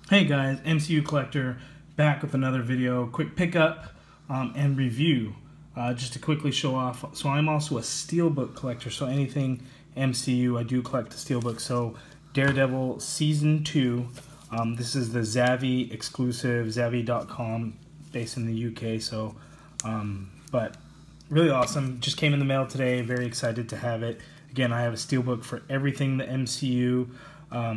Hey guys, MCU Collector back with another video. Quick pickup and review just to quickly show off. So I'm also a Steelbook collector, so anything MCU I do collect the Steelbook. So Daredevil Season 2, this is the Zavvi exclusive, Zavvi.com, based in the UK. So, but really awesome. Just came in the mail today, very excited to have it. Again, I have a Steelbook for everything the MCU.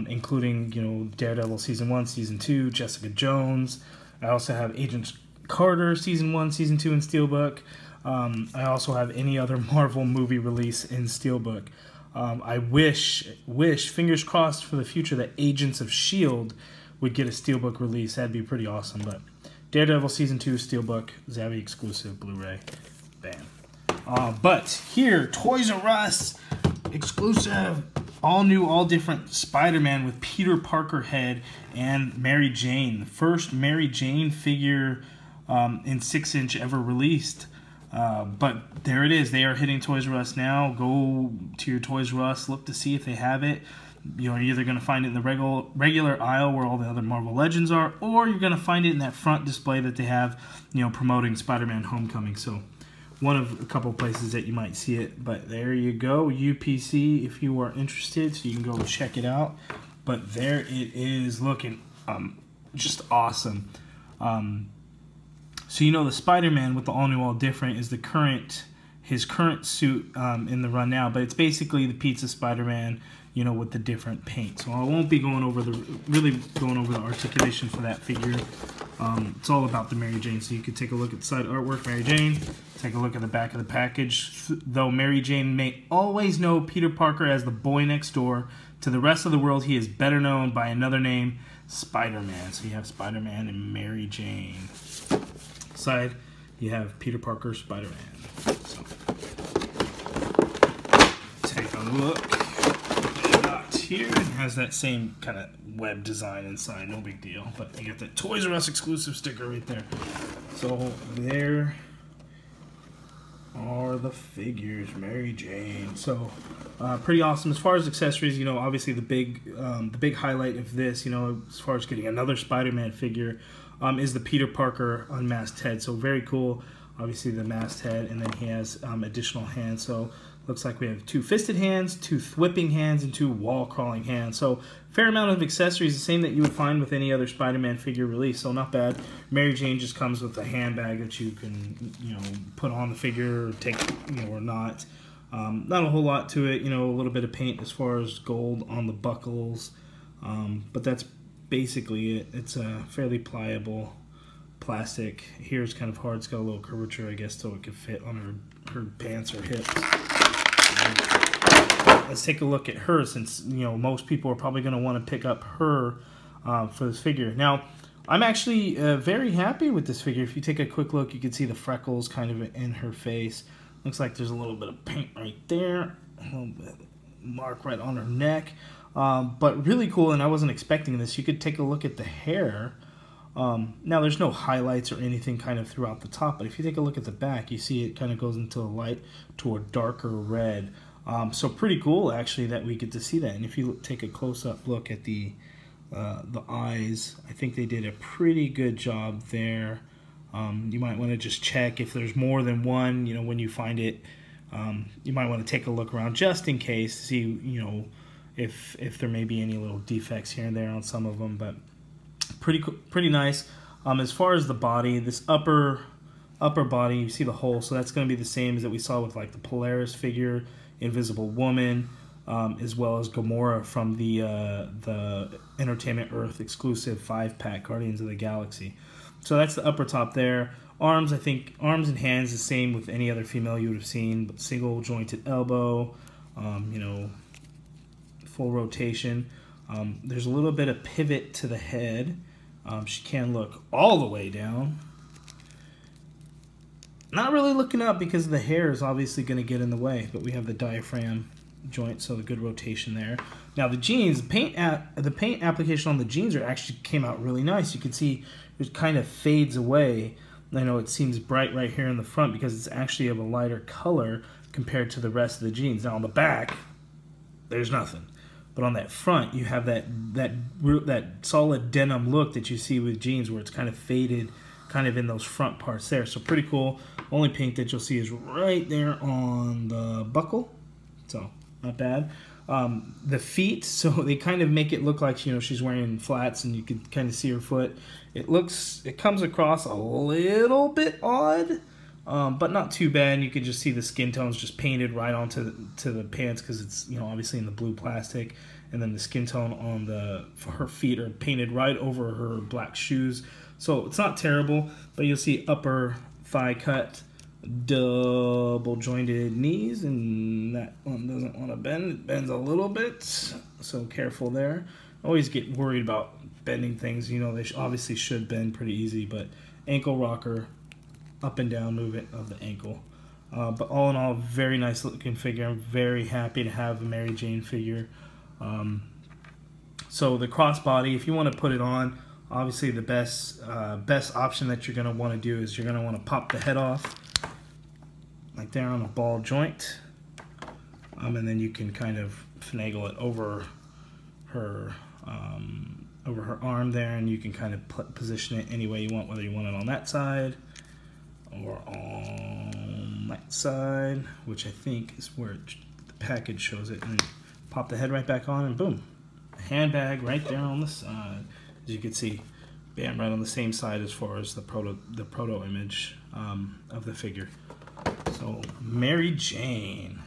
Including, Daredevil Season 1, Season 2, Jessica Jones. I also have Agent Carter Season 1, Season 2 in Steelbook. I also have any other Marvel movie release in Steelbook. I wish, fingers crossed for the future, that Agents of S.H.I.E.L.D. would get a Steelbook release. That'd be pretty awesome. But Daredevil Season 2 Steelbook, Zavvi exclusive, Blu-ray. Bam. But here, Toys R Us exclusive. All new, all different Spider-Man with Peter Parker head and Mary Jane. The first Mary Jane figure in 6-inch ever released. But there it is. They are hitting Toys R Us now. Go to your Toys R Us. Look to see if they have it. You're either going to find it in the regular aisle where all the other Marvel Legends are, or you're going to find it in that front display that they have, promoting Spider-Man Homecoming. So one of a couple places that you might see it, but there you go, UPC, if you are interested, so you can go check it out. But there it is, looking just awesome. So the Spider-Man with the all new, all different is his current suit in the run now, but it's basically the Pizza Spider-Man, with the different paint. So I won't be going over the articulation for that figure. It's all about the Mary Jane. So you could take a look at the side artwork, Mary Jane. Take a look at the back of the package. Though Mary Jane may always know Peter Parker as the boy next door, to the rest of the world he is better known by another name, Spider-Man. So you have Spider-Man and Mary Jane. Side, you have Peter Parker, Spider-Man. So take a look. Here it has that same kind of web design inside, no big deal, but you got that Toys R Us exclusive sticker right there. So there are the figures, Mary Jane. So pretty awesome. As far as accessories, obviously the big highlight of this, as far as getting another Spider-Man figure, is the Peter Parker unmasked head. So very cool. Obviously the masked head, and then he has additional hands. So looks like we have 2 fisted hands, 2 whipping hands, and 2 wall crawling hands. So fair amount of accessories, the same that you would find with any other Spider-Man figure release. So not bad. Mary Jane just comes with a handbag that you can, put on the figure or take, or not. Not a whole lot to it. A little bit of paint as far as gold on the buckles, but that's basically it. It's a fairly pliable plastic. Here's kind of hard. It's got a little curvature, I guess, so it could fit on her pants or hips. Let's take a look at her, since most people are probably going to want to pick up her for this figure. Now, I'm actually very happy with this figure. If you take a quick look, you can see the freckles kind of in her face. Looks like there's a little bit of paint right there, a little bit mark right on her neck. But really cool, and I wasn't expecting this. You could take a look at the hair. Now there's no highlights or anything kind of throughout the top, but if you take a look at the back, you see it kind of goes into a light to a darker red. So pretty cool actually that we get to see that. And if you take a close-up look at the eyes, I think they did a pretty good job there. You might want to just check if there's more than one, when you find it. You might want to take a look around just in case, see, if there may be any little defects here and there on some of them, but pretty nice. As far as the body, this upper body, you see the hole, so that's going to be the same as that we saw with like the Polaris figure, Invisible Woman, as well as Gamora from the Entertainment Earth exclusive 5-pack Guardians of the Galaxy. So that's the upper top there. Arms, I think arms and hands the same with any other female you would have seen, but single jointed elbow, full rotation. There's a little bit of pivot to the head. She can look all the way down. Not really looking up because the hair is obviously going to get in the way, but we have the diaphragm joint, so the good rotation there. Now the jeans, the paint application on the jeans actually came out really nice. You can see it kind of fades away. I know it seems bright right here in the front because it's actually of a lighter color compared to the rest of the jeans. Now on the back, there's nothing. but on that front you have that solid denim look that you see with jeans, where it's kind of faded, kind of in those front parts there. So pretty cool. Only pink that you'll see is right there on the buckle, so not bad. The feet, so they kind of make it look like, you know, she's wearing flats and you can kind of see her foot. It comes across a little bit odd, but not too bad. You can just see the skin tones just painted right onto the pants, because it's, you know, obviously in the blue plastic, and then the skin tone on for her feet are painted right over her black shoes. So it's not terrible, but you'll see upper thigh cut, double jointed knees, and that one doesn't want to bend. It bends a little bit, so careful there. Always get worried about bending things. You know, they obviously should bend pretty easy, but ankle rocker, up and down movement of the ankle. But all in all, very nice looking figure. I'm very happy to have a Mary Jane figure. So the crossbody, if you want to put it on, obviously the best option that you're going to want to do is you're going to want to pop the head off, like there on a ball joint, and then you can kind of finagle it over her arm there, and you can kind of position it any way you want, whether you want it on that side or on that side, which I think is where the package shows it, and pop the head right back on, and boom, a handbag right there on the side. As you can see, bam, right on the same side as far as the proto image of the figure. So Mary Jane,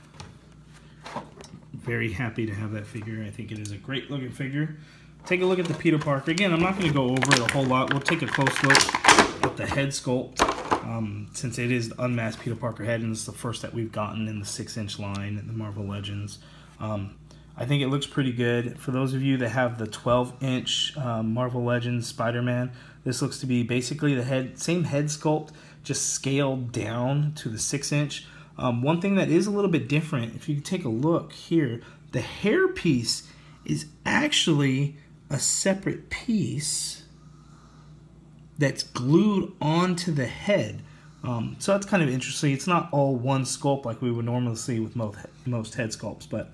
very happy to have that figure. I think it is a great looking figure. Take a look at the Peter Parker. Again, I'm not going to go over it a whole lot. We'll take a close look at the head sculpt, since it is the unmasked Peter Parker head, and it's the first that we've gotten in the 6-inch line in the Marvel Legends. I think it looks pretty good. For those of you that have the 12-inch Marvel Legends Spider-Man, this looks to be basically the same head sculpt, just scaled down to the 6-inch. One thing that is a little bit different, if you take a look here, the hair piece is actually a separate piece that's glued onto the head. So that's kind of interesting. It's not all one sculpt like we would normally see with most head sculpts, but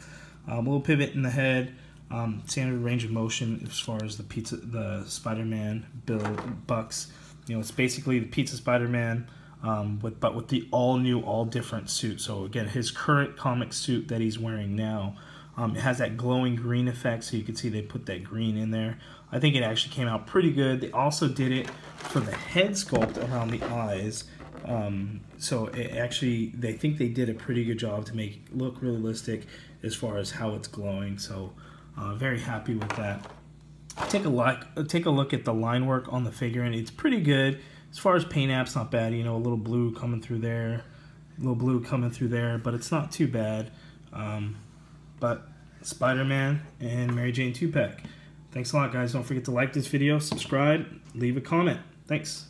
a little pivot in the head, standard range of motion as far as the Spider-Man build bucks. You know, it's basically the Pizza Spider-Man, but with the all-new, all-different suit. So again, his current comic suit that he's wearing now, it has that glowing green effect, so you can see they put that green in there. I think it actually came out pretty good. They also did it for the head sculpt around the eyes. So they think they did a pretty good job to make it look realistic as far as how it's glowing. So very happy with that. Take a look at the line work on the figure, and it's pretty good. As far as paint apps, not bad. You know, a little blue coming through there, but it's not too bad. But Spider-Man and Mary Jane 2-pack. Thanks a lot, guys. Don't forget to like this video, subscribe, leave a comment. Thanks.